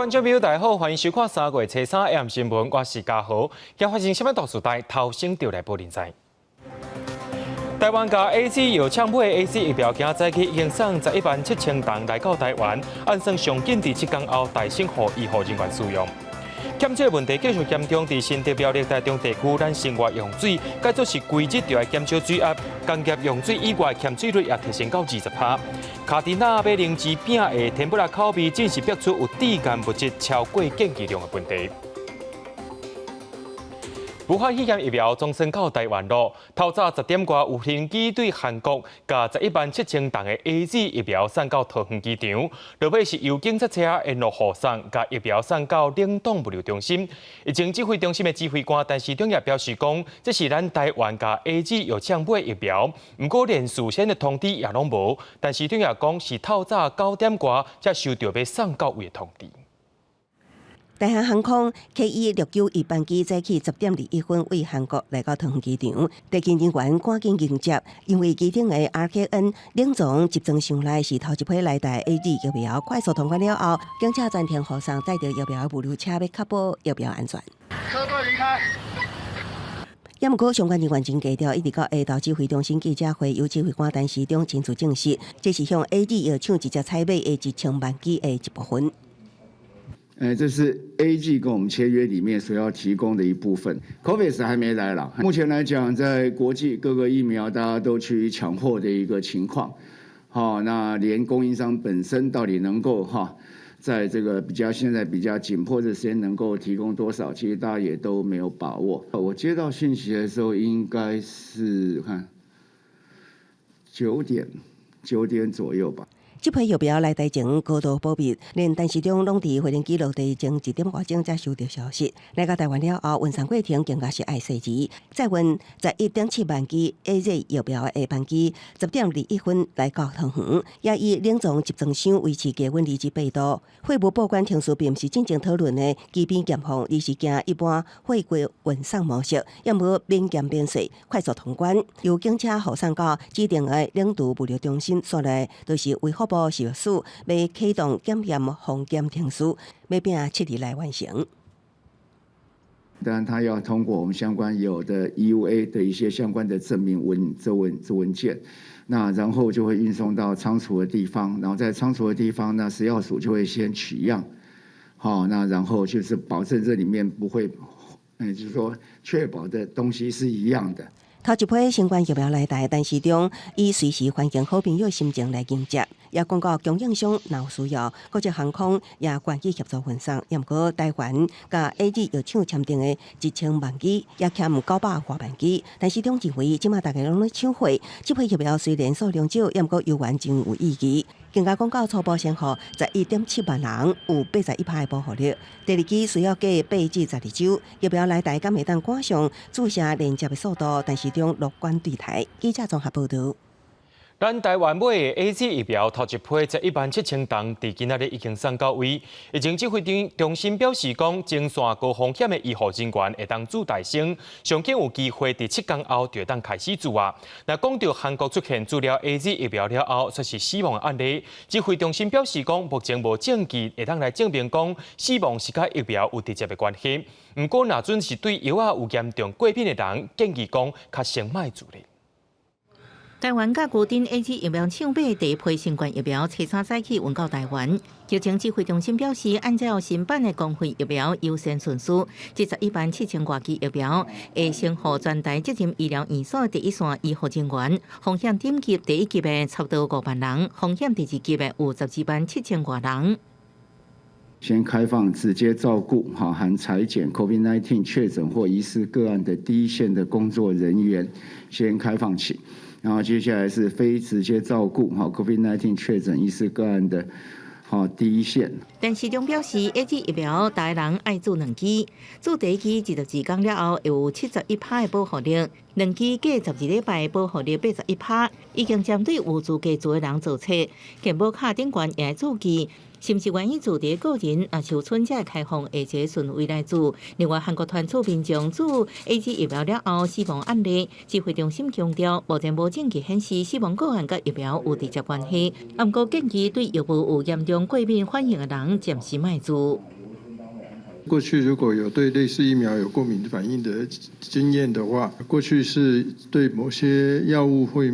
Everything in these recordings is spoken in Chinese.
观众朋友，大家好，欢迎收看3月初3 AM 新闻，我是嘉豪。今发生什么大事代，头先就来报您知。台湾甲 AZ 药厂买 AZ 疫苗，今早起已经送117000吨来到台湾，按算上紧伫7天后大省予医护人员使用。欠水问题继续严重，伫新竹苗栗台中地区，咱生活用水，该做是规日就要减少水压，工业用水以外欠水率也提升到20%。卡迪那马灵芝饼的甜不辣口味，正是逼出有致癌物质超过建议量的问题。武汉肺炎疫苗总算到台湾咯。透早10点多，有飞机对韩国甲117000吨的 AZ 疫苗送到桃园机场，落尾是由警察车沿路护送，甲疫苗送到冷冻物流中心。疫情指挥中心的指挥官陈时中也表示讲，这是咱台湾甲 AZ 药厂买疫苗，不过连事先的通知也拢无。陈时中也讲是透早9点多才收到要送到位的通知。大韩航空 KE691班机早起10点01分为韩国来到桃园机场，地勤人员赶紧迎接，因为机场的 RKN 冷藏集装箱内是头一批来台 AZ 疫苗快速通关了后，警察暂停护送载着疫苗物流车，要确保疫苗安全。车队离开。也毋过，相关人员真低调，一直到下昼指挥中心记者会，由指挥官陈时中亲自证实，这是向 AZ 药厂直接采买的1000万剂的一部分。这是 AG 跟我们签约里面所要提供的一部分 ，COVAX 还没来了。目前来讲，在国际各个疫苗大家都趋于抢货的一个情况，好，那连供应商本身到底能够在这个现在比较紧迫的时间能够提供多少，其实大家也都没有把握。我接到讯息的时候，应该是看9点左右吧。这批疫苗来台前高度保密，连陈时中拢伫飞行记录地前1点外钟才收到消息。来到台湾了后，运送过程更加是爱细致。载运11.7万剂 AZ 疫苗的班机10点01分来到桃园，也以冷藏集装箱维持低温28度。货物报关程序并不是进前讨论的机边检防，而是行一般货柜运送模式，也无免检免税，快速通关。由警车护送到指定的冷冻物流中心所内，都是为服务事务署要启动检验防检程序，要拼7日来完成。当然，他要通过我们相关有的 EUA 的一些相关的证明文件，那然后就会运送到仓储的地方，然后在仓储的地方，那食药署就会先取样，好，那然后就是保证这里面不会，就是说确保的东西是一样的。头一批新冠疫苗来台，陈时中以随时欢迎好朋友的心情来迎接，也讲到供应商若有需要，国际航空也愿意协助运送。也毋过台湾甲 AZ 药厂签订的1000万剂，也欠900多万剂。陈时中认为，即马大家拢咧抢货，这批疫苗虽然数量少，也毋过有完真有意义。更加广告初步先后11.7万人有81%的保护力。第二期需要隔8至12周，疫苗来台敢会当赶上注射连接的速度，但是中乐观对待。记者综合报道。咱台湾买的 AZ 疫苗头一批117000吨，伫今仔日已经送到位。疫情指挥中心表示讲，前线高风险的医护人员会当注大省，上紧有机会伫7天后就会当开始注啊。那讲到韩国出现注了 AZ 疫苗了后，说是死亡的案例，指挥中心表示讲，目前无证据会当来证明讲死亡是甲疫苗有直接的关系。不过，若准是对药有严重过敏的人，建议讲较先莫注入。台湾甲固定 AZ 疫苗抢买第一批新冠疫苗，初3早起运到台湾。疫情指挥中心表示，按照新版的公费疫苗优先顺序，这117000多剂疫苗会先予全台接近医疗院所第一线医护人员，风险等级第一级的差不多5万人，风险第二级的有127000多人。先开放直接照顾含采检 COVID-19 确诊或疑似个案的第一线的工作人员，先开放起。然后接下来是非直接照顾COVID-19 确诊疑似个案的第一线。陈时中表示 ，AZ 疫苗大人爱注2剂，注第一剂22天了后有71%的保护力，2剂计12礼拜保护力81%，已经针对有资格做的人做测，健保卡顶悬也注记。是毋是愿意自地个人，也是有春节开放下一个顺位来做。另外，韩国团促民众做 AZ 疫苗了后死亡案例，指挥中心强调，目前无证据显示死亡个案甲疫苗有直接关系。不过建议对药物有严重过敏反应的人，暂时卖做。过去如果有对类似疫苗有过敏反应的经验的话，过去是对某些药物会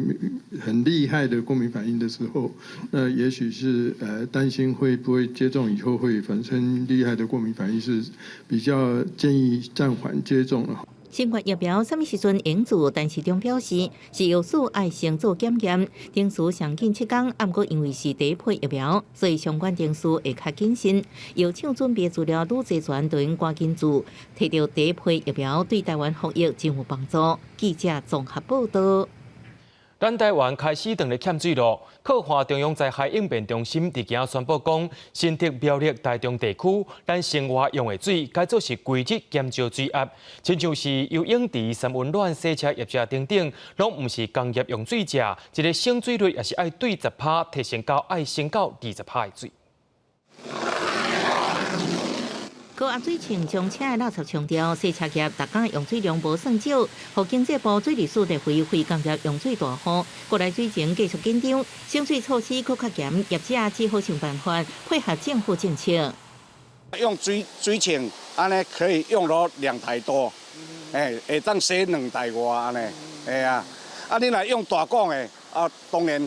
很厉害的过敏反应的时候，那也许是担心会不会接种以后会产生厉害的过敏反应，是比较建议暂缓接种了。新冠疫苗什么时阵用做？但市长表示，是药师爱先做检验，定数上紧7天。不过因为是第一批疫苗，所以相关定数会较谨慎。药厂准备资料愈齐全，就应赶紧做。摕到第一批疫苗对台湾防疫真有帮助。记者综合报道。咱台湾开始断咧欠水咯。靠华中央灾害应变中心伫今宣布讲，新竹、苗栗、台中地区，咱生活用的水改做是规日减少水压，亲像是游泳池、三温暖、洗车业者等等，拢毋是工业用水者，一个省水率也是爱对10%提升到爱升到20%的水。高压水枪将车的垃圾冲掉，洗车业大家用水量无算少，互经济部水利署地会工业用水大户，过来水情继续紧张，省水措施搁较严，业者只好想办法配合政府政策。用水枪安尼可以用到2台多，会当洗2台外安尼，啊，你若用大管的，当然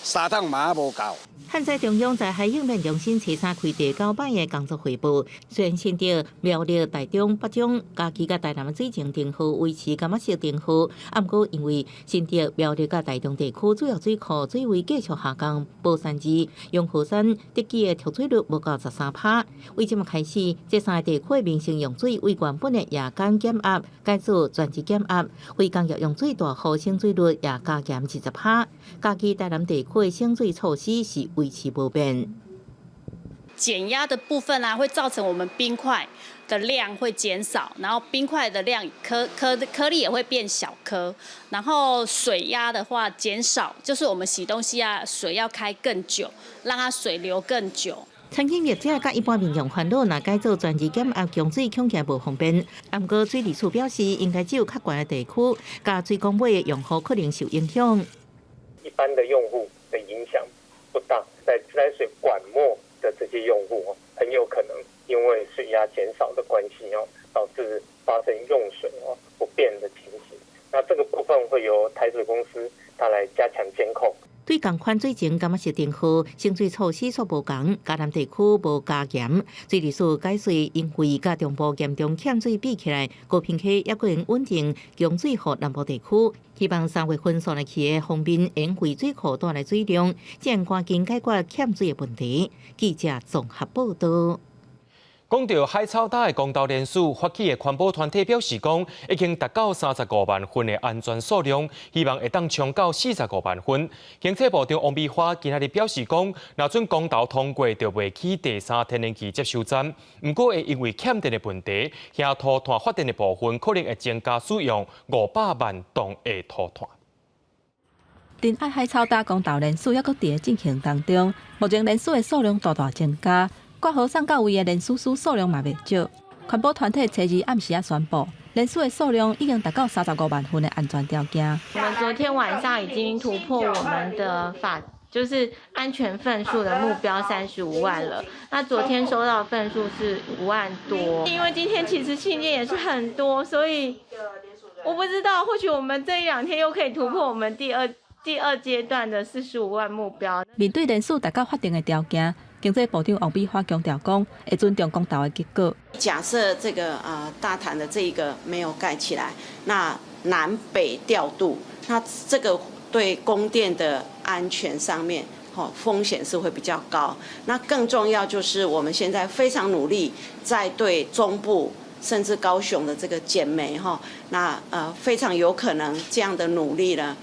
3趟嘛无够。旱灾中央灾害应变中心初三开第9摆的工作汇报，虽然新竹、苗栗、台中、北中、嘉义、甲台南的水情定号维持感觉式定号，不过因为新竹、苗栗、甲台中地区主要水库水位继续下降，宝山市、永和山得基的调水率无到13%。为即么开始，这3个地区民生用水为原本的夜间减压，改做全日减压，为工业用水大户省水率也加减20%。嘉义、台南地区的省水措施是维持不变。减压的部分会造成我们冰块的量会减少，然后冰块的量颗粒也会变小颗，然后水压的话减少，就是我们洗东西水要开更久，让它水流更久。餐饮业者甲一般民众烦恼，若改做全日减压供水，恐惊无方便。不过水利署表示，应该只有较悬的地区，加水供尾的用户可能受影响。一般的用户的影响不大，在自来水管末的这些用户很有可能因为水压减少的关系导致发生用水不便的情形。那这个部分会由台水公司它来加强监控。对同款水情感觉是定号，省水措施所无同，嘉南地区无加严，水利署解说，因为甲中部严重欠水比起来，高屏溪也可能稳定供水予南部地区。希望3月份上来期的方面，因为水库带来水量，才能赶紧解决欠水的问题。记者综合报道。讲到海草岛的公道人数，发起的环保团体表示讲，已经达到35万份的安全数量，希望会当冲到45万份。经济部长王美花今日表示讲，若准公道通过，就袂起第3天然气接收站。不过会因为欠电的问题，遐土炭发电的部分可能会增加使用500万吨的土炭。仁爱海草岛公道人数还阁伫进行当中，目前人数的数量大大增加。挂号送到位的人数数量嘛袂少，环保团体初二暗时宣布，人数的数量已经达到35万份的安全条件。我们昨天晚上已经突破我们的就是安全份数的目标35万了。那昨天收到的份数是5万多，因为今天其实信件也是很多，所以我不知道，或许我们这1-2天又可以突破我们第二阶段的45万目标。面对人数达到法定的条件，经济部长王美花强调讲，会尊重公投的结果。假设这个大潭的这一个没有盖起来，那南北调度，那这个对供电的安全上面，风险是会比较高。那更重要就是我们现在非常努力在对中部甚至高雄的这个减煤那非常有可能这样的努力呢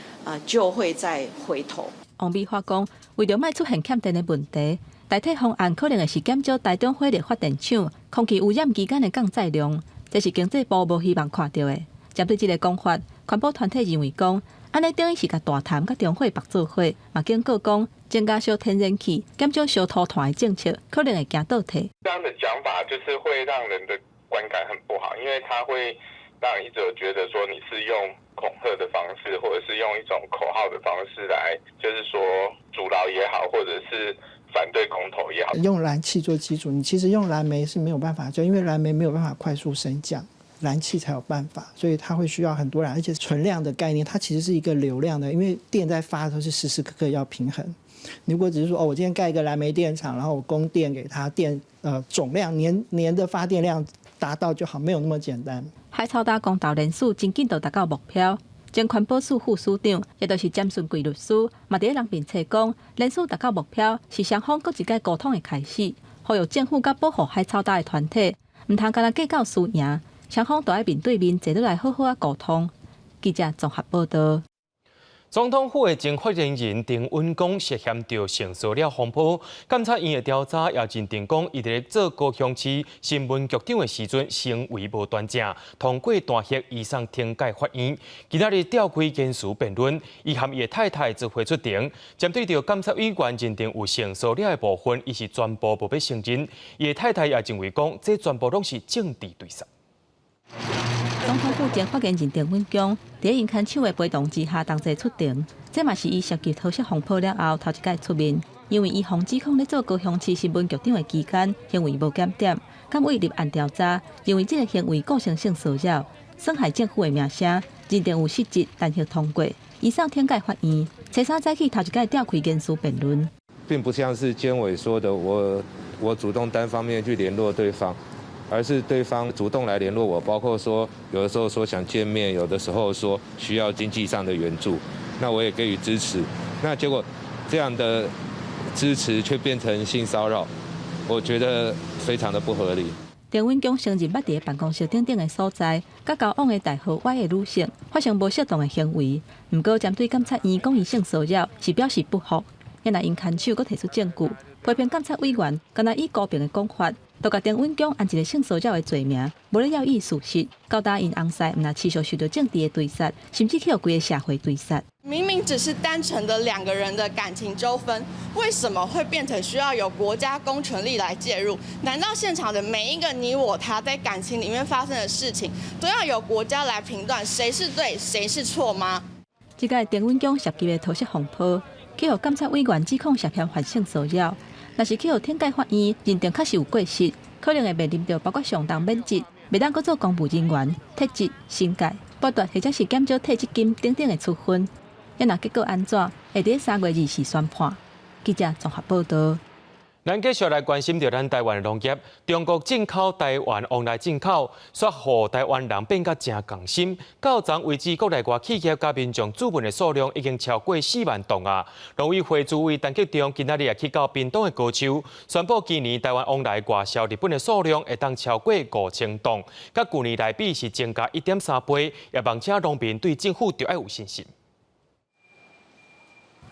就会再回头。王美花讲，为着卖出现欠电的问题。代替方案可能会是减少台中火力发电厂空气污染期间的降载量，这是经济部无希望看到的。针对这个讲法，环保团体认为讲，安尼等于是甲大潭甲中火绑做伙，嘛警告讲，增加烧天然气、减少烧土团的政策，可能会行倒退。这样的讲法就是会让人的观感很不好，因为它会让一者觉得说你是用恐吓的方式，或者是用一种口号的方式来，就是说阻挠也好，或者是反对公投也好。用燃气做基础，你其实用燃煤是没有办法，就因为燃煤没有办法快速升降。燃气才有办法，所以它会需要很多燃，而且存量的概念，它其实是一个流量的，因为电在发的时候是时时刻刻要平衡。如果只是说我今天盖一个燃煤电厂，然后我供电给它，总量年的发电量达到就好，没有那么简单。海草大公投人数真紧就达到目标，前环保署副署长，也就是詹顺贵律师，嘛伫人面册讲，人数达到目标是双方各一届沟通的开始，呼吁政府甲保护海草大的团体，唔通干那计较输赢。双方都要面对面坐落来好好啊沟通。记者综合报道。总统府的前发言人丁允恭涉嫌着性骚扰风波，监察院的调查也认定讲，伊伫做高雄市新闻局长的时阵行为无端正，通过弹劾移送庭改法院。今仔日召开监事辩论，伊和伊的太太则会出庭，针对着监察委员认定有性骚扰的部分，伊是全部无要承认。伊的太太也认为讲，这全部拢是政治对杀。总统府前发言人丁允恭伫因牵手的陪同之下，同齐出庭。这嘛是伊涉及桃色风波了后头一届出面，因为伊防指控咧做高雄市新闻局长的期间行为无检点，敢未立案调查，因为这个行为构成性骚扰，损害政府的名声，认定有失职，弹劾通过，移送庭改法院。初三早起头一届召开监事辩论，并不像是监委说的，我主动单方面去联络对方。而是对方主动来联络我，包括说有的时候说想见面，有的时候说需要经济上的援助，那我也给予支持。那结果这样的支持却变成性骚扰，我觉得非常的不合理。丁允恭承认捌伫办公室等的所在，甲交往的大号 Y 的女性发生无适当的行为，不过针对监察院讲伊性骚扰是表示不服，也若因牵手佫提出证据，批评监察委员敢若以高频的讲法。都甲丁允恭按一个性骚扰的罪名，无咧要依事实，交代因翁婿毋若持续受到政治的对杀，甚至去有规个社会对杀。明明只是单纯的2个人的感情纠纷，为什么会变成需要有国家公权力来介入？难道现场的每一个你我他在感情里面发生的事情，都要由国家来评断谁是对谁是错吗？这个丁允恭涉及的桃色风波，去予监察委员指控涉嫌犯性骚扰。若是去予庭改法院认定确实有过失，可能会面临到包括上当免职、袂当搁做公务人员、撤职、升阶、剥夺或者是减少退职金等等的处分。也若结果安怎，会伫3月20日宣判。记者综合报道。咱继续来关心着咱台湾的农业，中国进口台湾往来进口，煞互台湾人变甲真共心。到昨为止，国内外企业甲民众注文的数量已经超过4万吨啊！农委会主委陈吉仲今仔日也去到屏东的高châu，宣布今年台湾往来外销日本的数量会当超过5000吨，甲去年来比是增加1.3倍，也望请农民对政府着要有信心。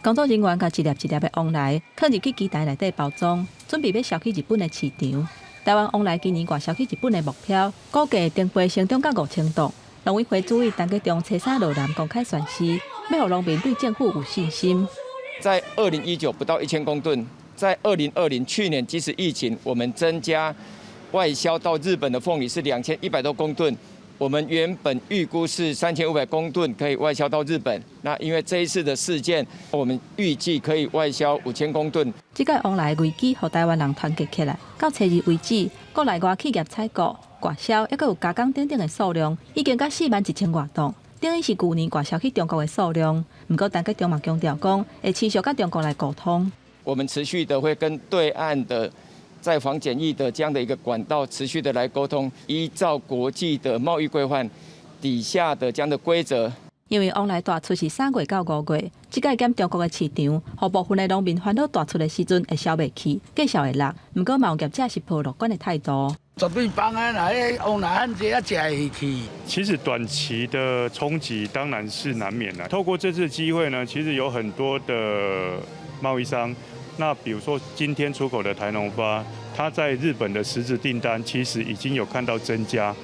工作人员甲一粒一粒的往来，放入去机台内底包装，准备要销去日本的市场。台湾往来今年外销去日本的目标，估计定倍成长到5000吨。农委会主委陈吉仲初三落南公开宣示，要让农民对政府有信心。在2019不到1000公吨，在2020去年即使疫情，我们增加外销到日本的凤梨是2100多公吨。我们原本预估是3500公吨可以外销到日本，那因为这一次的事件，我们预计可以外销5000公吨。这个往来危机，和台湾人团结起来。到初日为止，国内外企业采购、外销，还佫有加工等等的数量，已经到41000多吨，等于是去年外销去中国的数量。不过，陈吉仲嘛强调讲，会持续跟中国来沟通。我们持续的会跟对岸的在防检疫的这样的一个管道持续的来沟通，依照国际的贸易规范底下的这样的规则。因为往来大出是3月到5月，这个减中国的市场，和部分的农民烦恼大出的时阵会销袂去，继续会落。不过，贸业者是抱乐观的态度。绝对放啊！来往来汉这吃会去。其实短期的冲击当然是难免的。透过这次机会呢，其实有很多的贸易商。那比如说今天出口的台农发，它在日本的实质订单其实已经有看到增加。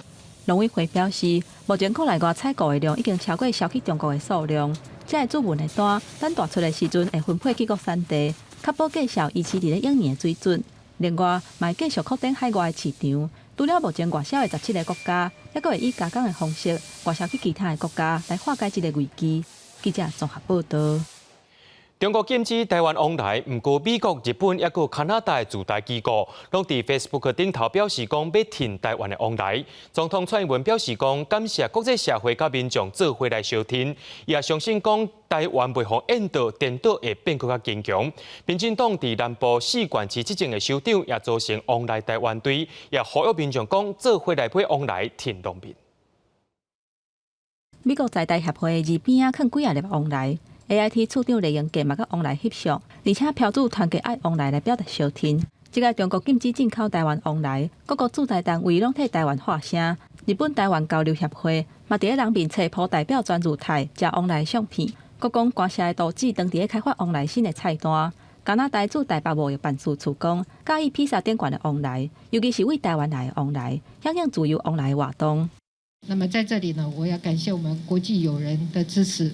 农委会表示，目前国内外采购的量已经超过销去中国的数量，这个注文的单，等大出的时阵会分配去各产地，确保介绍维持伫咧应年的水准。另外，嘛继续扩展海外的市场，除了目前外销的17个国家，还佫会以加工的方式外销去其他的国家，来化解这个危机。记者综合报道。中国禁止台湾往来，不过美国、日本也有加拿大的驻台机构，拢伫 Facebook 顶头表示讲要停台湾的往来。总统蔡英文表示讲，感谢国际社会甲民众做伙来相挺，也相信讲台湾袂互印度颠倒会变更较坚强。民进党伫南部4县市执政的首长也组成往来台湾队，也呼吁民众讲做伙来配往来挺农民。美国在台协会二边啊，囥几啊粒往来。AIT 处长李英杰嘛，甲往来翕相，而且标注团结爱往来来表达相挺。即个中国禁止进口台湾往来，各个驻台单位拢替台湾发声。日本台湾交流协会嘛，伫咧人民册铺代表专入台食往来相片，各讲官社的杜志当伫咧开发往来新的菜单。加拿大驻台北贸易办事处讲，介意披萨店馆的往来，尤其是为台湾来的往来，响应自由往来活动。那么在这里呢，我要感谢我们国际友人的支持。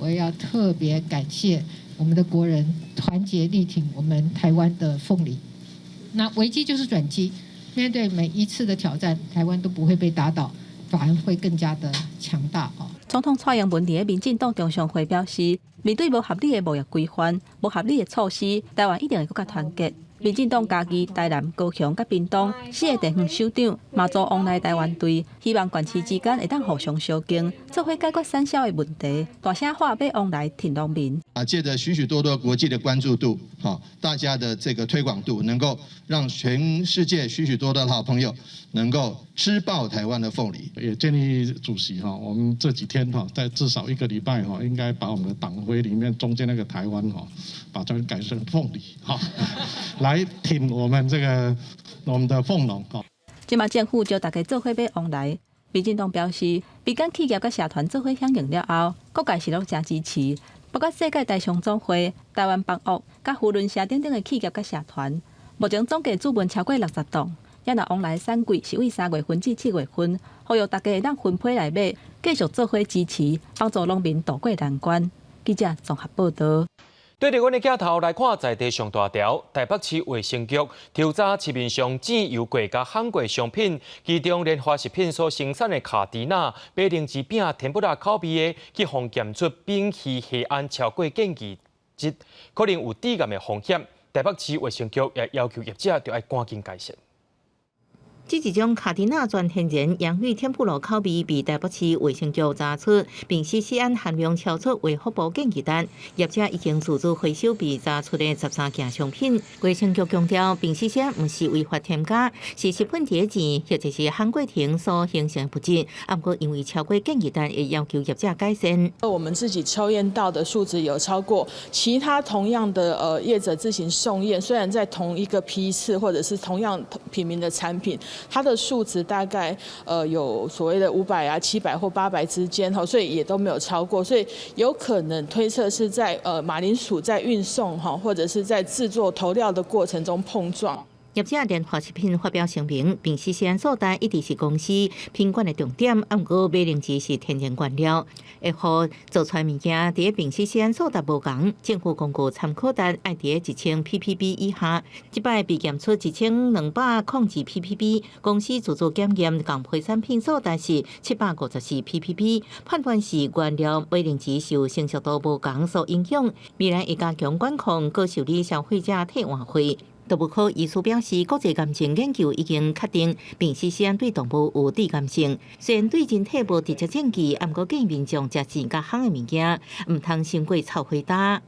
我也要特别感谢我们的国人团结力挺我们台湾的凤梨。那危机就是转机，面对每一次的挑战，台湾都不会被打倒，反而会更加的强大。总统蔡英文伫民进党中常会表示，面对无合理的贸易规范、无合理的措施，台湾一定会更加团结。民进党家己台南、高雄、甲屏东4个地方首长嘛组往来台湾队，希望县市之间会当互相相敬，做伙解决产销的问题，大声喊要往来挺农民。借着许许多多国际的关注度，大家的这个推广度，能够让全世界许许多多的好朋友能够吃爆台湾的凤梨。也建议主席我们这几天在至少1个礼拜应该把我们的党徽里面中间那个台湾把它改成凤梨来挺我们的凤农。即马政府叫大家做伙要往来。民进党表示，比间企业甲社团做伙响应了后，各界是拢真支持。包括世界大商总会、台湾帮屋、甲扶轮社等等的企业甲社团，目前总计驻文超过60栋。也若往来产季是为3月份至7月份，呼吁大家会当分批来买，继续做伙支持，帮助农民渡过难关。记者综合报道。对着阮的镜头来看，在地上大条，台北市卫生局调查市面上煎油过甲烘过商品，其中连花食品所生产的卡迪娜、马铃薯饼、甜不辣口味的，去互检出丙烯酰胺超过建议值，可能有致癌的风险。台北市卫生局也要求业者要赶紧改善。这一种卡迪娜全天然洋芋天妇罗口味被台北市卫生局查出，并实施按含量超出卫福部建议单，业者已经自主回收被查出的13件商品。卫生局强调，并实施不是违法添加，是食品底钱或者是烘过程所形成的不值。不过因为超过建议单，也要求业者改善。我们自己抽验到的数值有超过其他同样的业者自行送验，虽然在同一个批次或者是同样品名的产品。它的数值大概有所谓的500啊、700或800之间所以也都没有超过，所以有可能推测是在马铃薯在运送或者是在制作投料的过程中碰撞。业者联华食品发表声明，并实施所在一直是公司品管的重点。不过马铃薯是天然原料，会互做出物件伫并实施所在无同。政府公告参考单爱伫1000 ppb 以下，即摆被检出1202ppb， 公司自主检验共批产品所在是754 ppb， 判断是原料马铃薯受成熟度无同所影响。未来会加强管控，搁受理消费者退换费。动物科医师表示，国际癌症研究已经确定，并实施对动物有致癌性。虽然对人体无直接证据，不过建议民众食煎甲烘的物件，唔通先过炒回答。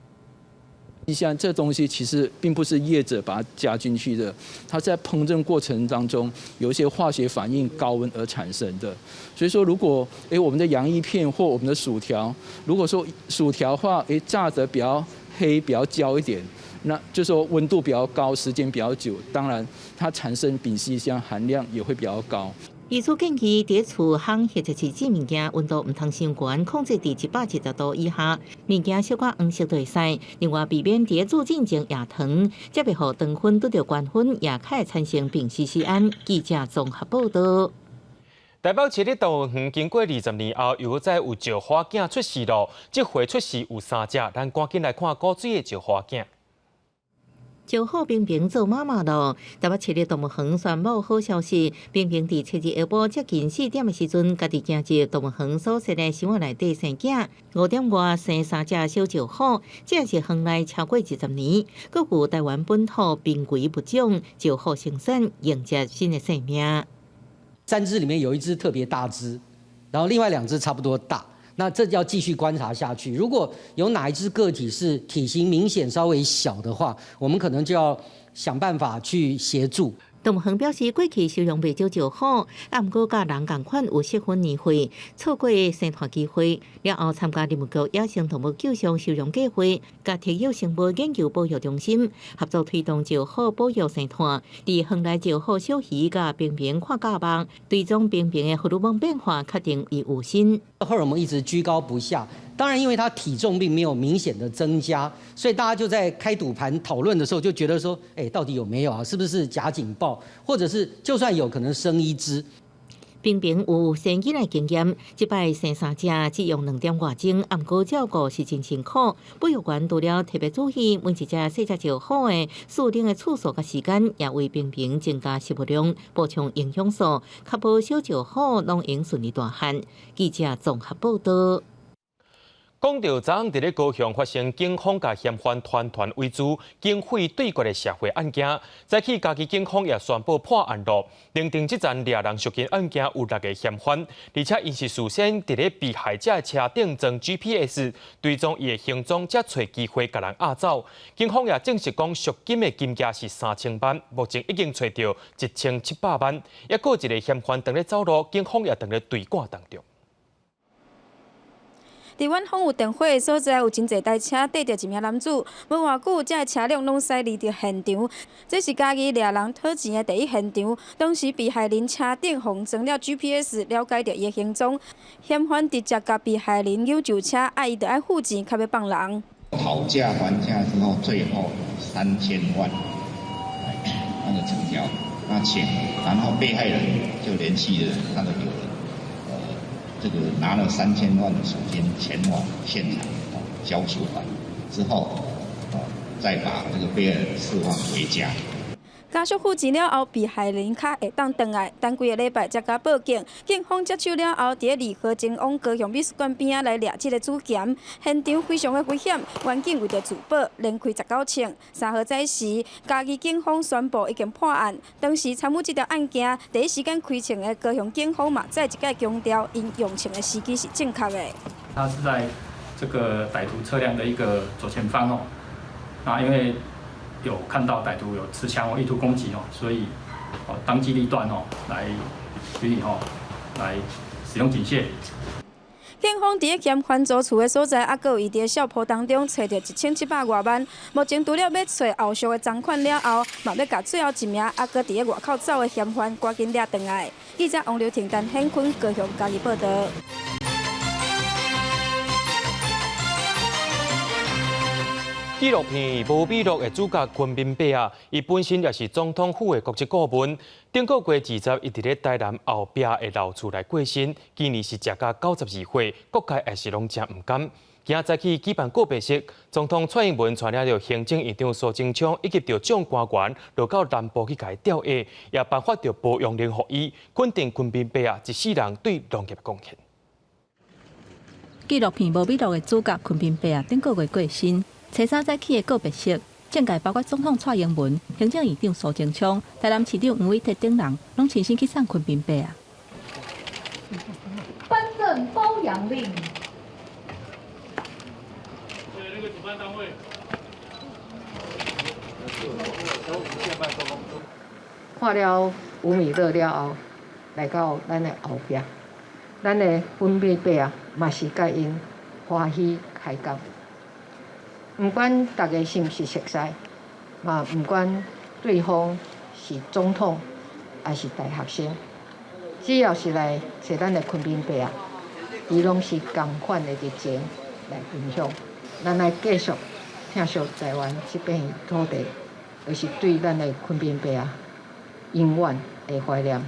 像这东西其实并不是业者把它加进去的，它在烹饪过程当中有一些化学反应高温而产生的。所以说，如果我们的洋芋片或我们的薯条，如果说薯条的话，炸得比较黑、比较焦一点。那就说温度比较高，时间比较久，当然它产生丙烯酰含量也会比较高。医师建议，伫厝烘或者是煎物件，温度唔通伤悬，控制伫170度以下。物件小可黄色就会使。另外，避免伫煮进前压糖，则袂互糖分拄到高温，也可会产生丙烯酰胺。记者综合报道。台北市立动物园经过20年后，又再有石花镜出世咯。这回出世有3只，咱赶紧来看古水的石花镜。祝贺冰冰做妈妈咯！台北市立动物园宣布好消息，冰冰伫7日下晡接近4点的时阵，家己行入动物园所设的箱仔内底生囝，5点外生3只小石虎，这是园内超过20年，搁有台湾本土濒危物种石虎生产，迎接新的生命。3只里面有1只特别大只，然后另外2只差不多大。那这要继续观察下去。如果有哪一只个体是体型明显稍微小的话，我们可能就要想办法去协助。动物园表示，过去收容袂少石虎，毋过甲人共款有适婚年岁，错过生团机会，了后参加林务局野生动物救伤收容计划，甲特有生物研究保育中心合作推动石虎保育生态，伫园内石虎小鱼甲冰冰看甲网，追踪冰冰的荷尔蒙变化，确定伊有新。荷尔蒙一直居高不下，当然因为它体重并没有明显的增加，所以大家就在开赌盘讨论的时候就觉得说，到底有没有啊？是不是假警报？或者是就算有可能生1只。冰冰有生囡仔经验，这摆生3只，只用2点外钟，毋过照顾是真辛苦。保育员除了特别注意每一只细只石虎的饲养的次数甲时间，也为冰冰增加食物量，补充营养素，确保小石虎拢能顺利大汉。记者综合报道。讲到昨昏伫咧高雄发生警方甲嫌犯团围剿、警匪对决的社会案件，早起嘉义警方也宣布破案咯。认定这桩掠人赎金案件有6个嫌犯，而且因是事先伫咧被害者的车顶装 GPS， 追踪伊的行踪，才找机会甲人押走。警方也证实讲赎金的金额是3000万，目前已经找到1700万。也有一个嫌犯正咧走路，警方也正咧追赶当中。伫阮访有电火的所在，有真侪台车缀着1名男子，无偌久，这车辆拢驶离着现场。这是嘉义掠人讨钱的第一现场，当时被害人车顶放装了 GPS， 了解着伊的行踪。嫌犯直接甲被害人扭就车，伊就爱付钱，才要放人。讨价还价之后，最后3000万那个成交，然后被害人就联系了他的友人。这个拿了3000万的赎金前往现场交赎款之后，再把这个被害人释放回家。家属付钱了后，被害人卡会当回来，等几个礼拜才甲报警。警方接手了后，伫咧离河前往高雄美术馆边仔来掠这个主嫌。现场非常的危险，员警为着自保，连开19枪。3号早时，嘉义警方宣布已经破案。当时参与这条案件，第一时间开枪的高雄警方嘛，再一概强调，因用枪的时机是正确的。他是在这个歹徒车辆的一个左前方哦，那因为有看到歹徒有持枪意图攻击哦，所以当机立断哦，来予以来使用警械。警方伫嫌犯租厝的所在，还有伊伫小坡当中找到1700多万。目前除了要找后续的赃款了后，嘛要甲最后1名还搁伫外口走的嫌犯赶紧抓回来。记者王刘婷、陈显坤高雄嘉义报道。纪录片《无笔录》的主角昆明伯啊，伊本身也是总统府的国际顾问。顶个月20日，伊伫咧台南后壁的老厝内过身，今年是食到92岁，各界也是拢真唔甘。今早起举办告别式，总统蔡英文传了着行政院长苏贞昌以及着众官员落到南部去甲伊吊唁，也颁发着保养令予伊，肯定昆明伯啊一世人对农业的贡献。纪录片《无笔录》的主角昆明伯啊，顶个月过身。初3早起的告别式，政界包括总统蔡英文、行政院长苏贞昌、台南市长黄伟哲等人，拢亲身去送昆明伯啊。颁证褒扬令。那个主办单位。看了5米热了后，来到咱的后壁，咱的昆明伯啊，嘛是甲因欢喜开工。不管大家是毋是熟悉，嘛不管对方是总统还是大学生，只要是来找咱的昆明伯啊，伊拢是同款的热情来分享。咱来继续疼惜台湾这片土地，就是对咱的昆明伯啊永远的怀念。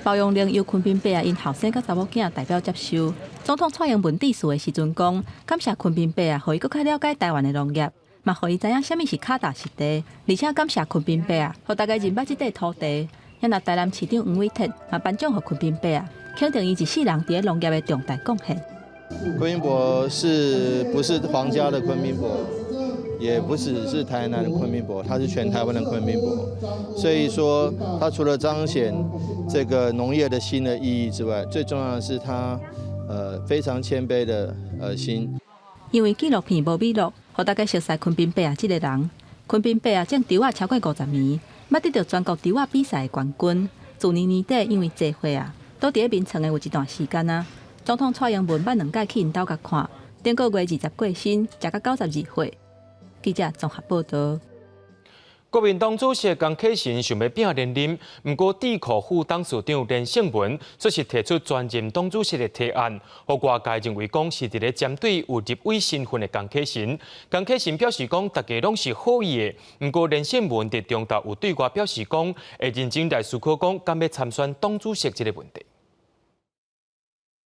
包容令由昆宾伯啊因后生甲查某囝代表接受。总统蔡英文致辞的时阵讲，感谢昆宾伯啊，互伊更较了解台湾的农业，嘛互伊知影啥物是脚踏实地，而且感谢昆宾伯啊，互大家认捌这块土地。也那台南市长黄伟哲嘛颁奖予昆宾伯啊，肯定伊一世人伫农业的重大贡献。昆宾伯不是皇家的昆宾伯？也不只是台南的昆宾伯，它是全台湾的昆宾伯。所以说，它除了彰显这个农业的新的意义之外，最重要的是它非常谦卑的心。因为纪录片无美录，互大家熟悉昆宾伯啊这个人。昆宾伯啊种稻啊超过50年，捌得到全国稻啊比赛的冠军。去年年底因为聚会啊，都伫眠床的有一段时间啊。总统蔡英文捌2届去因兜甲看，顶个月20过身，食到92岁。记者综合报道。国民党主席江启臣想要拼连任，不过智库副董事长连胜文则是提出专任党主席的提案，和外界认为讲是伫咧针对有立委身份的江启臣。江启臣表示讲，大家拢是好意的，不过连胜文伫中道有对外表示讲，会认真来思考讲，敢要参选党主席这个问题。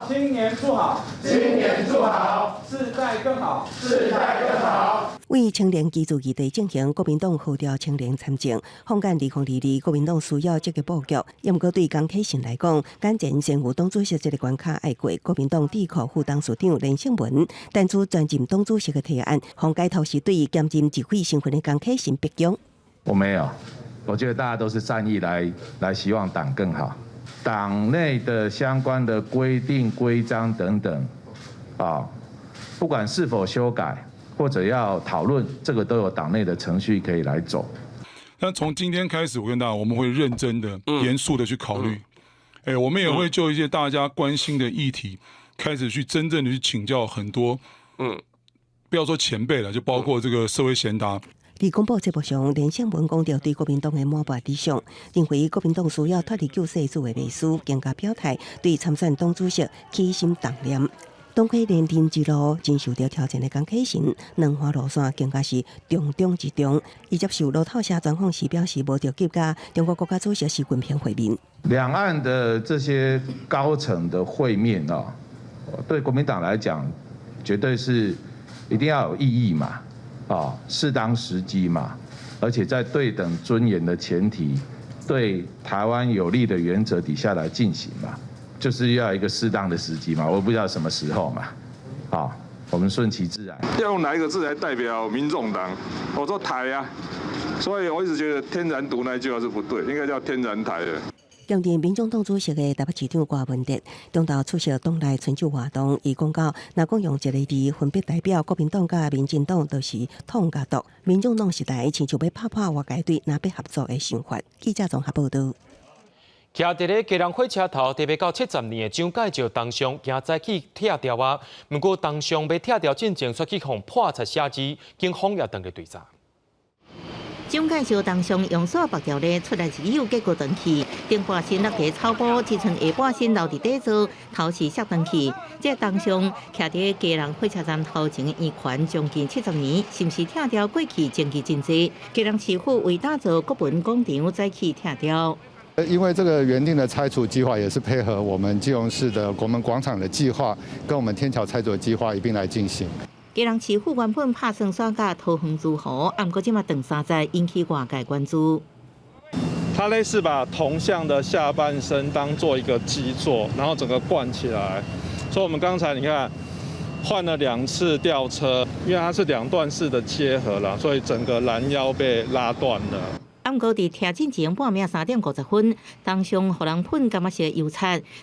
青年住好，青年住好，世代更好，世代更好。为青年基础议题进行，国民党号召青年参政。放眼2022，国民党需要积极布局。也毋过对江启臣来讲，眼前先有党主席这个关卡爱过。国民党智库副董事长连胜文提出专任党主席的提案，方介头是对兼任执委身份的江启臣逼宫。我没有，我觉得大家都是善意来希望党更好。党内的相关的规定、规章等等，不管是否修改或者要讨论，这个都有党内的程序可以来走。那从今天开始，我跟大家，我们会认真的、严肃的去考虑。我们也会就一些大家关心的议题，开始去真正的去请教很多，不要说前辈了，就包括这个社会贤达。在公布节目上，连胜文讲到对国民党的满盘理想，认为国民党需要脱离救世主的迷思，更加表态对参选党主席起心动念。党魁连任之路真受到挑战的江启臣，两花路线更加是重中之重。伊接受路透社专访时表示，无着急甲中国国家主席习近平会面。两岸的这些高层的会面对国民党来讲，绝对是一定要有意义嘛。适当时机嘛，而且在对等尊严的前提，对台湾有利的原则底下来进行嘛，就是要一个适当的时机嘛，我不知道什么时候嘛，我们顺其自然。要用哪一个字来代表民众党？我说台啊，所以我一直觉得天然独那句话是不对，应该叫天然台的。兼任民众党主席的台北市长郭文哲，中昼出席党内春秋活动，伊讲到，若讲用一个字分别代表国民党甲民进党，就是统甲独。民众党时代亲像要拍拍外界对若要合作的想法。记者综合报道。徛伫咧基隆火车头，特别到70年的蒋介石当上惊早起拆掉啊！不过当上要拆掉进前，却去互破拆写字，警方也当咧追查。蒋介石当上用线白条咧出来是有结果登去，顶半身落地草布，只剩下半身留伫底座，头是摔登去。这当上徛伫基隆火车站头前的圆环，将近70年，是毋是拆掉过去争议真济？基隆市府为打造国本广场，再去拆掉。因为这个原定的拆除计划也是配合我们基隆市的国门广场的计划，跟我们天桥拆除的计划一并来进行。基隆市府原本拍算刷甲桃园如何，不过即马长三载引起外界关注。它类似把铜像的下半身当做一个基座，然后整个灌起来。所以我们刚才你看换了2次吊车，因为它是2段式的结合啦，所以整个拦腰被拉断了。不过伫拆进前半暝3点50分，当上互人喷柑仔色油漆，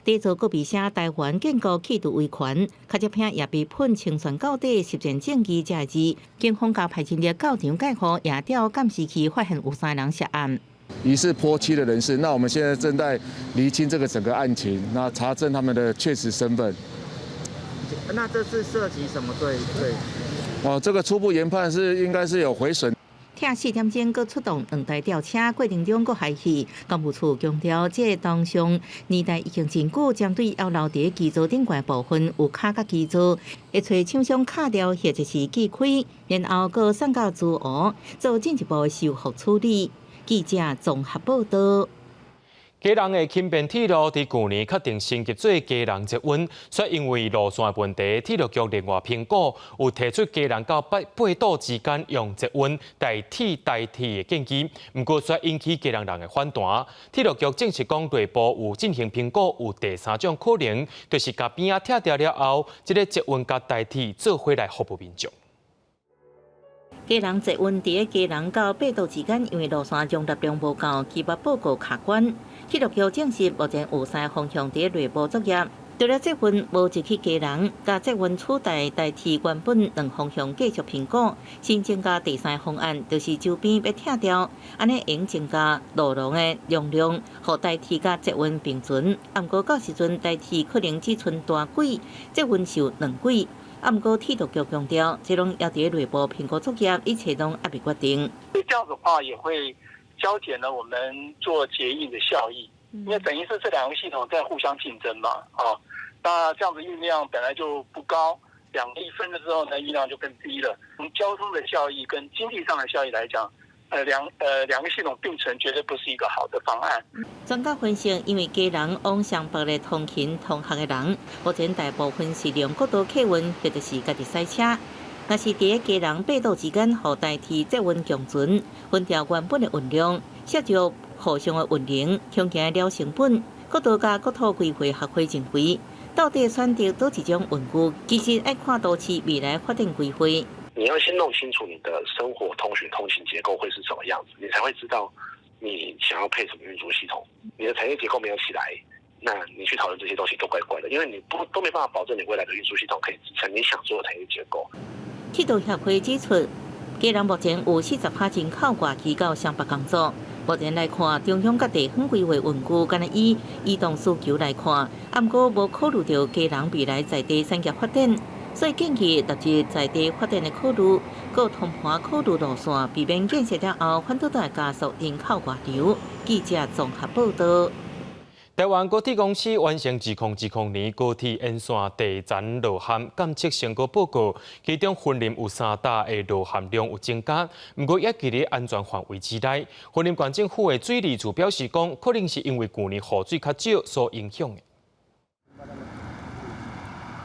底座阁被写台湾建国企图维权，卡只片也被喷清算到底，实践正义这字。警方甲派警力到场介入，夜调监视器发现有3人涉案。疑似泼漆的人士，那我们现在正在厘清这个整个案情，那查证他们的确实身份。那这是涉及什么罪？这个初步研判是应该是有毁损。拆4点钟，阁出动2台吊车，过程中阁害去。公务处强调，这当上年代已经真久，针对要留伫基座顶悬部分有卡甲基座，会找厂商卡掉或者是锯开，然后阁送到驻俄做进一步的修复处理。记者综合报道。基隆的轻便铁路伫去年确定升级做基隆捷运，却因为路线问题，铁路局另外评估有提出基隆到八岛之间用捷运代替的建议，不过却引起基隆人的反弹。铁路局证实讲，内部有进行评估，有第三种可能，就是甲边仔拆掉了后，这个捷运甲代替做回来服务民众。基隆捷运伫基隆到八岛之间，因为路线容纳量无够，期末报告卡关。铁路局证实，目前有3方向伫内部作业。除了捷运无入去基隆，甲捷运取代替原本2方向继续评估，新增加第3方案，就是周边要拆掉，安尼用增加路廊的容量，互代替甲捷运并存。毋过到时阵代替可能只剩大轨，捷运是有2轨。毋过铁路局强调，这拢要伫内部评估作业，一切拢还未决定。这样子的话也会消减了我们做捷运的效益，因为等于是这2个系统在互相竞争嘛，那这样子运量本来就不高，2个一分了之后呢，运量就更低了。从交通的效益跟经济上的效益来讲，两个系统并存绝对不是一个好的方案。专家分析，因为基隆往上北的通勤通学的人，目前大部分是利用国道客运或者是家己塞车。若是伫基隆八岛之间，互代替捷运共存，分掉原本的运量，涉及互相的运营，恐惊了成本。国道甲国土规划合会认为，到底选择倒一种运具，其实要看都市未来发展规划。你要先弄清楚你的生活通勤结构会是什么样子，你才会知道你想要配什么运输系统。你的产业结构没有起来，那你去讨论这些东西都怪怪的，因为你都没办法保证你未来的运输系统可以支撑你想做的产业结构。铁道协会指出，基隆目前有40%人口外移到上北工作。目前来看，中央甲地方规划运具，敢若以移动需求来看，毋过无考虑到基隆未来在地产业发展。所以建议落实在地发展的考虑，搁通盘考虑路线，避免建设了后反倒会加速人口外流。记者综合报道。台湾高铁公司完成2010年高铁沿线地层路陷监测成果报告，其中分林有3大的路陷量有增加，不过也伫咧安全范围之内。分林县政府的水利处表示讲，可能是因为去年雨水较少所影响的。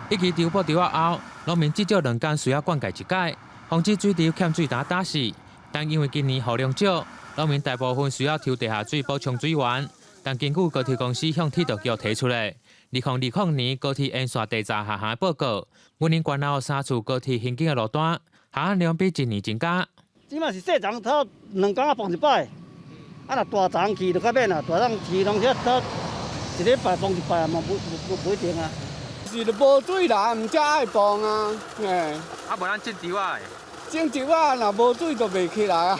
一期调补调后，农民至少2天需要灌溉一届，防止水流欠水打死。但因为今年雨量少，农民大部分需要抽地下水补充水源。但根据高铁公司向铁道局提出的2020年高铁沿线地闸下陷报告，今年关后3处高铁行经的路段下陷量比1年增加。即马是细丛，头2天放一摆，若大丛去就较免啦，大丛去拢只头1礼拜放一摆，嘛不一定啊。是就无水啦，唔才爱放啊，无咱种稻啊？种稻啊，若无水就袂起来啊。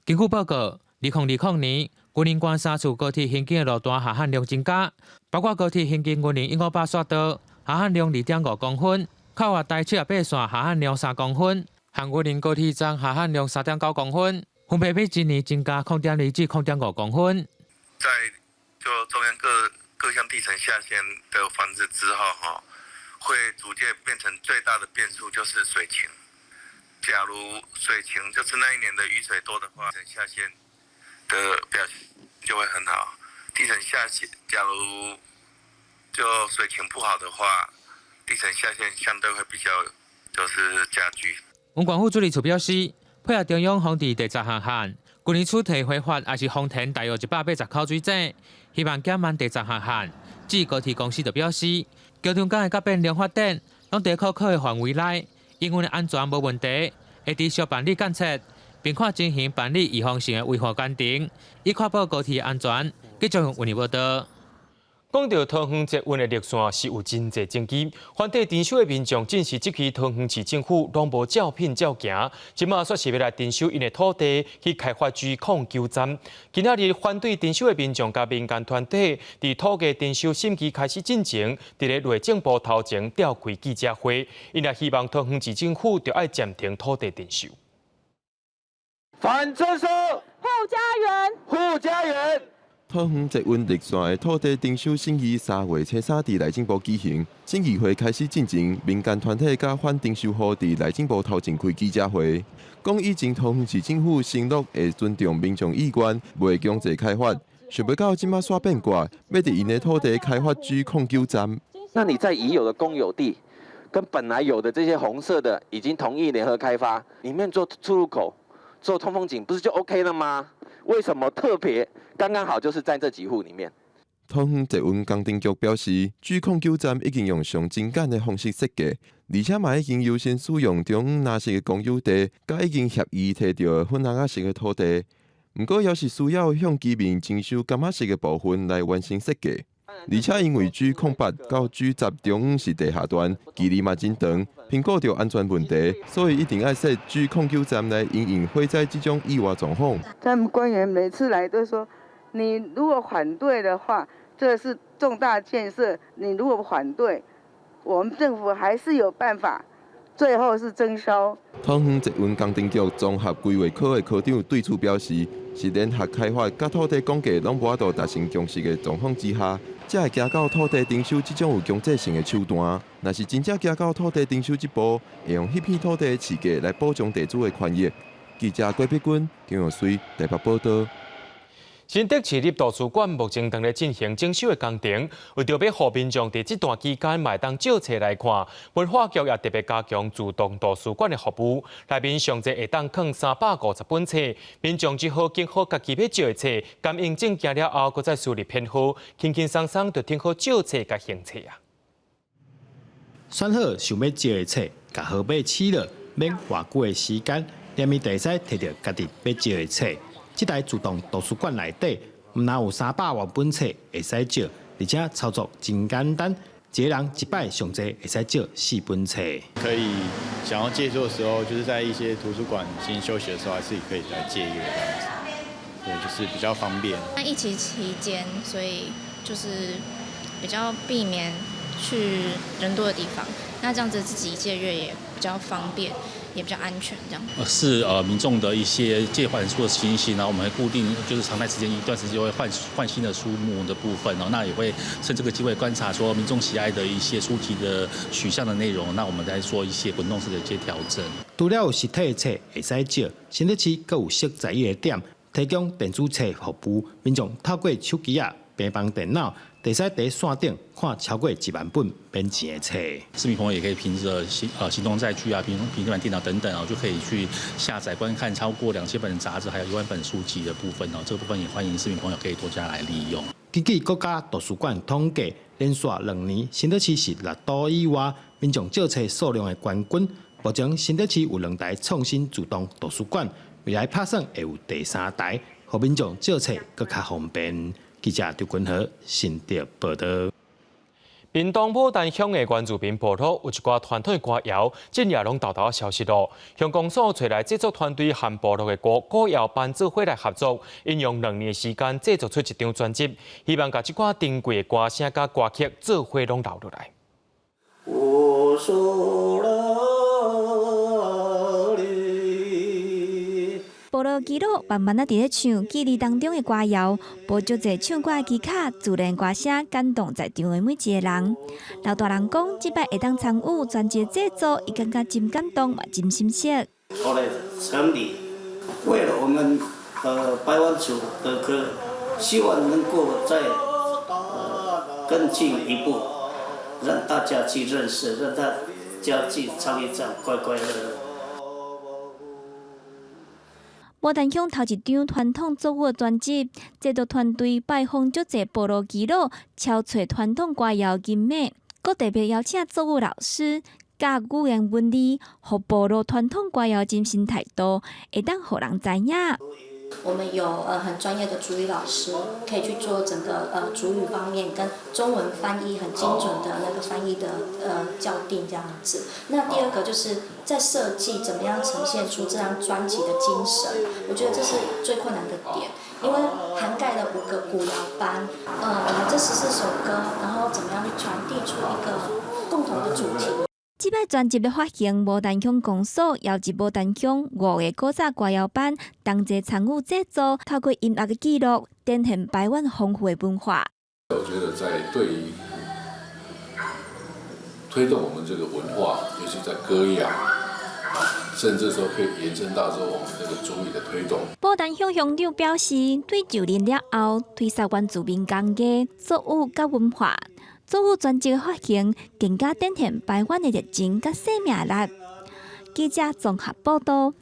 根据报告，2020年云林县3处高铁行经的路段下陷量增加，包括高铁行经云林158线道下陷量2.5公分，靠外台78线下陷量3公分，和云林高铁站下陷量3.9公分，分别比1年增加0.2至0.5公分。在就中央各项地层下陷的防治之后，会逐渐变成最大的变数就是水情。假如水情就是那一年的雨水多的话，地层下陷的表现就会很好。地层下陷，假如就水情不好的话，地层下陷相对会比较就是加剧。文管府水利处表示，配合中央防治地闸下陷，今年出题挥发也是丰田大约180口水井，希望减慢地闸下陷。至于高铁公司就表示，交通港的甲变量发展拢在可靠的范围内，营运的安全无问题，会持续办理监测，并看进行办理预防性的违法监定，以确保高铁的安全。继续用为报道。讲到桃园捷运的路线是有真侪争议，反对停收的民众证实，这期桃园市政府拢无照片照行，即马说是要来停收因的土地去开发区控救站。今仔日反对停收的民众甲民间团体，伫土地停收审期开始进前，伫咧内政部头前召开记者会，因也希望桃园市政府就要暂停土地停收。反征收，护家园，护家园。桃园捷运绿线的土地征收审议3月初3伫内政部举行，审议会开始进前，民间团体甲反征收户伫内政部头前开记者会，讲以前桃园市政府承诺会尊重民众意愿，袂强制开发，想要到即马煞变卦，要伫因的土地开发G09站。那你在已有的公有地，跟本来有的这些红色的已经同意联合开发，里面做出入口、做通风井，不是就 OK 了吗？为什么特别刚刚好就是在这几户里面？通风捷运工程局表示，G09站已经用上精简的方式设计，而且嘛已经优先使用中央纳式的公有地，甲已经协议摕到的粉红式的土地。不过，也是需要向居民征收感式的部分来完成设计。而且因为G08到G10中是地下段，距离嘛真长，评估到安全问题，所以一定要设G09站来因应火灾这种意外状况。他们官员每次来都说，你如果反对的话，这是重大建设，你如果反对，我们政府还是有办法。最后是征收。通风捷运工程局综合规划科的科长对此表示，是联合开发甲土地公价拢无法度达成共识的状况之下，才会行到土地征收这种有强制性的手段。若是真正行到土地征收这步，会用迄片土地的市价来保障地主的权益。记者郭碧君、张永水台北报道。新竹市立图书馆目前正在进行整修的工程，为着要互民众在这段期间买当借册来看，文化局也特别加强自动图书馆的服务。内面上侪会当放350本册，民众只好拣好家己要借的册，感应证件了后，再输入编号，轻轻松松就听好借册甲行册啊。选好想要借的册，甲号码起了，免偌久的时间，连咪就使摕到家己要借的册。这台自动图书馆内底，唔但有300万本册会使借，而且操作真简单，一个人一摆上济会使借4本册。可以想要借书的时候，就是在一些图书馆进行休息的时候，还是可以来借一个这样子。对，就是比较方便。那疫情期间，所以就是比较避免去人多的地方，那这样子自己借阅也比较方便。也比较安全，这样。是民众的一些借还书的情形，然后我们会固定就是常态时间一段时间会换新的书目的部分哦，那也会趁这个机会观察说民众喜爱的一些书籍的取向的内容，那我们再做一些滚动式的一些调整。除了有实体的册会使借，新竹市更有设在地的点，提供电子册服务，民众透过手机啊、平板电脑。得在在线顶看超过1万本免钱的册，市民朋友也可以凭着行动载具啊、平板电脑等等哦，就可以去下载观看超过2000本杂志，还有1万本书籍的部分哦。这个部分也欢迎市民朋友可以多加来利用。根据国家图书馆统计，连续2年，新竹市是6都以外民众借册数量的冠军。目前新竹市有2台创新自动图书馆，未来打算会有第3台，让民众借册更加方便。记者刘君和新竹报道。屏东牡丹乡的原住民部落有一寡传统歌谣，近夜拢豆豆消失了。乡公所找来制作团队和部落的歌谣班做伙来合作，应用2年的时间制作出一张专辑，希望把这寡珍贵的歌声甲歌曲做伙拢留落来。部落基佬慢慢啊，伫咧唱记忆当中的歌谣，播足侪唱歌的技巧，自然歌声感动在场的每一个人。老大人讲，即摆会当参与专辑制作，伊感觉真感动，嘛真心惜。后来成立，为了我们百万族的歌，希望能够再更进一步，让大家去认识，让大家去唱一唱，快快乐乐。牡丹乡头一张传统作物专辑，制作团队拜访足侪部落耆老，敲找传统歌谣金美，佮特别邀请作物老师教语言文理，互部落传统歌谣精神态度，会当互人知影。我们有很专业的主语老师，可以去做整个主语方面跟中文翻译很精准的那个翻译的校订这样子。那第二个就是在设计怎么样呈现出这张专辑的精神，我觉得这是最困难的点，因为涵盖了5个古谣班，我们这14首歌，然后怎么样去传递出一个共同的主题。这摆专辑的发行，牡丹乡公所邀集牡丹乡5个古早歌谣班同齐参与制作，透过音乐的记录，展现台湾丰富的文化。我觉得在对于推动我们这个文化，尤其在歌谣甚至说可以延伸到说我们这个族语的推动。宝丹乡乡长表示，对就任了后推萨原住民工艺、作物甲文化，作物专辑的发行，更加展现台湾的热情甲生命力。记者综合报道。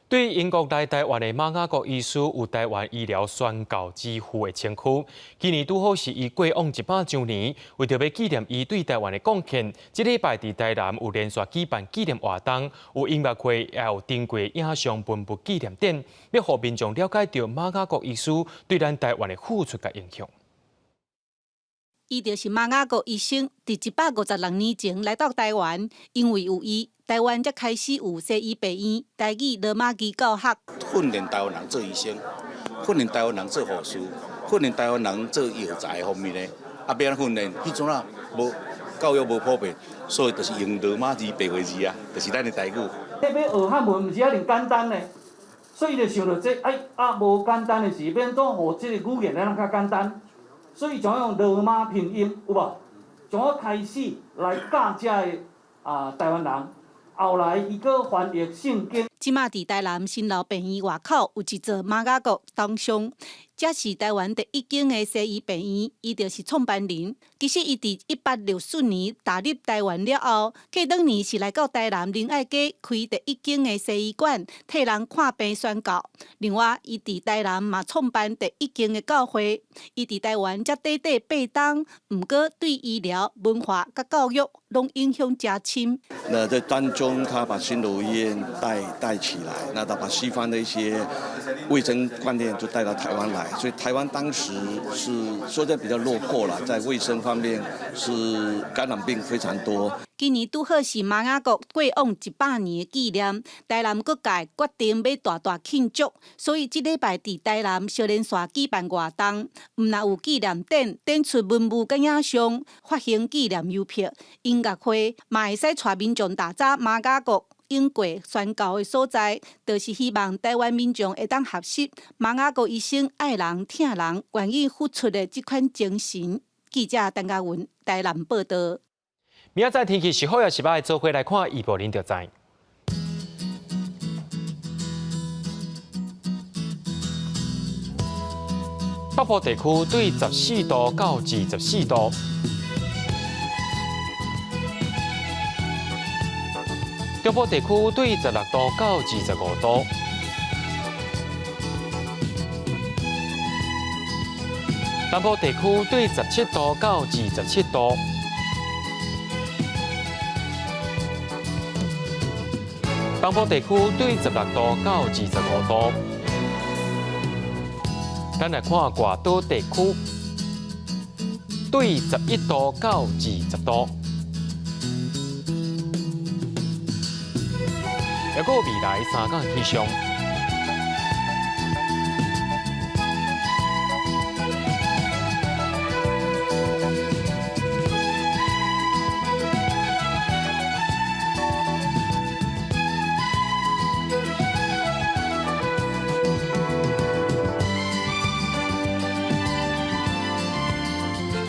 对英国来台湾的马雅国医师有台湾医疗宣教之父的称呼，今年拄好是伊过往100周年，为着要纪念伊对台湾的贡献，这礼拜伫台南有连续举办纪念活动，有音乐会，也有登过影像文物纪念展，要互民众了解到马雅国医师对咱台湾的付出甲影响。伊就是马雅国医生，伫156年前来到台湾，因为有伊，台湾才开始有西医病院、台语罗马字教学。训练台湾人做医生，训练台湾人做护士，训练台湾人做药材方面的。啊，要安训练？迄阵啊，无教育无普遍，所以就是用罗马字、白话字啊，就是咱的台语。要学汉文，毋是遐尔简单呢，所以就想到这无简单的事，变做学这个语言来较简单。所以就用罗马拼音有无？从开始来教这个台湾人，后来伊搁翻译圣经。即马伫台南新老病院外口有一座马雅国东乡，这是台湾第一间的西医病院，伊就是创办人。其实伊伫1864年踏入台湾了后，过2年是来到台南仁爱街开第一间的西医馆，替人看病宣教。另外，伊伫台南嘛创办第一间的教会。伊伫台湾才短短8冬，毋过对医疗、文化甲教育拢影响真深。那在当中，他把新楼医院带起来，那他把西方的一些卫生观念就带到台湾来，所以台湾当时是说在比较落后了，在卫生方面是感染病非常多。今年拄好是马雅国过往100年的纪念，台南各界决定要大庆祝，所以这礼拜伫台南小连续举办活动，毋但有纪念展，展出文物甲影像，发行纪念邮票，音乐会嘛会使带民众打造马雅国英过宣教的所在，就是希望台湾民众会当学习马雅国医生爱人疼人、愿意付出的这款精神。记者陈嘉文台南报道。明仔载天气是好也是歹，做伙来看预报，您就知。北部地区对14度到24度，中部地区对16度到25度，南部地区对17度到27度。东部地区对16度到25度，咱来看外岛地区对11度到20度。还有未来3天气象。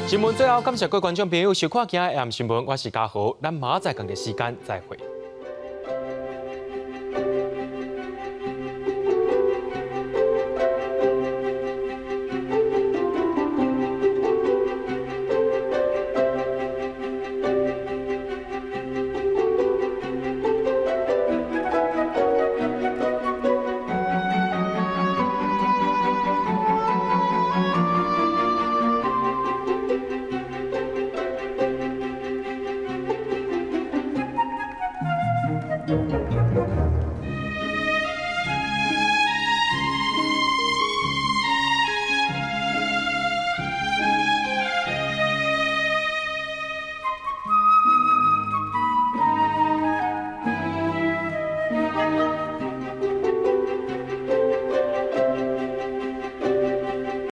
新闻最后，感谢各位观众朋友收看今日 AM 新闻，我是嘉豪，咱明仔载同一时间再会。Thank you.